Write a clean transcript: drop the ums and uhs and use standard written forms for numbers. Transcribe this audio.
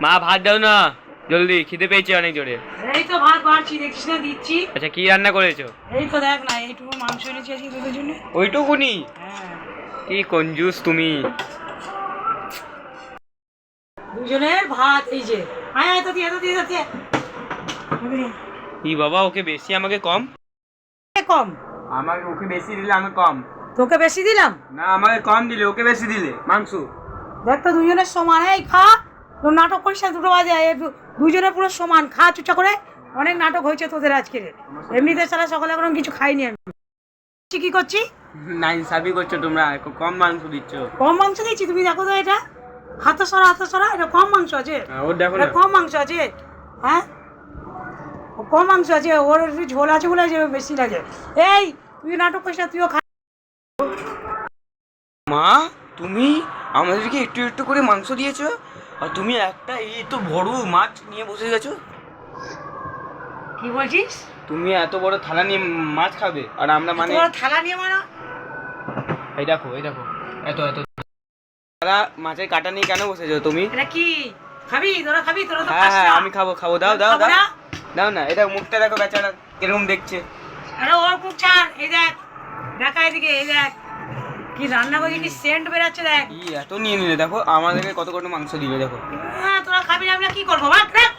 মা ভাত দাও না জলদি, খিদে পেয়েছে অনেক জোরে। এই তো ভাত বাড়ছি, দেখছিস না দিচ্ছি। আচ্ছা কি রান্না করেছো? এই তো দেখ না, এইটুকু মাংস এনেছি আজকে তোদের জন্য। ওইটুকুনি? হ্যাঁ, কি কঞ্জুস তুমি। দুজনের ভাত এই যে। আয় আয়, তো দিয়ে তো দিয়ে দিয়ে ই বাবা, ওকে বেশি আমাকে কম? কম আমাকে ওকে বেশি দিলে আমি কম। তোকে বেশি দিলাম না, আমাকে কম দিলে, ওকে বেশি দিলে মাংস। দেখ তো দুজনের সমান। এই খা, তোর নাটক করিস না, দুটো বাজে। দুজনের পুরো সমান, খা চুচা করে। অনেক নাটক হয়েছে তোদের আজকে। এমনিতে সারা সকালে এখন কিছু খাইনি আমি। কি করছি? না, ইনসাফি করছো তোমরা, কম মাংস দিচ্ছ। কম মাংস দিচ্ছি? তুমি দেখো তো এটা, হাতে সরা, এটা কম মাংস আছে। ওর দেখো না, কম মাংস আছে। হ্যাঁ, কম মাংস আছে, ওর একটু ঝোল আছে বলে বেশি লাগে। এই তুই নাটক করিস না, তুইও খা। মা তুমি আমাদেরকে একটু একটু করে মাংস দিয়েছো, আর তুমি একটা এই তো বড় মাছ নিয়ে বসে গেছো। কি বলছিস? তুমি এত বড় থালা নিয়ে মাছ খাবে, আর আমরা মানে তোর থালা নিয়ে মানা? এই দেখো এত এত থালা মাছের কাটা নিয়ে কেন বসেছো তুমি? এটা কি খাবি? তোরা খাবি? তোরা তো হ্যাঁ খাস হ্যাঁ, না। আমি খাবো। দাও দাও খাবো দাও না? দাও না, এটা মুখটা দেখো বেচারা কিরকম দেখছে। আরে ওর মুখ ছাড়, এই দেখ, দেখা এদিকে, এই দেখ কি রান্না করছি, কি সেন্ট বেরাচ্ছে দেখ। এত নিয়ে নিলে, দেখো আমাদেরকে কত কত মাংস দিলে দেখো। হ্যাঁ, তোরা খাবি না, আমরা কি করবো? ভাগ দেখ।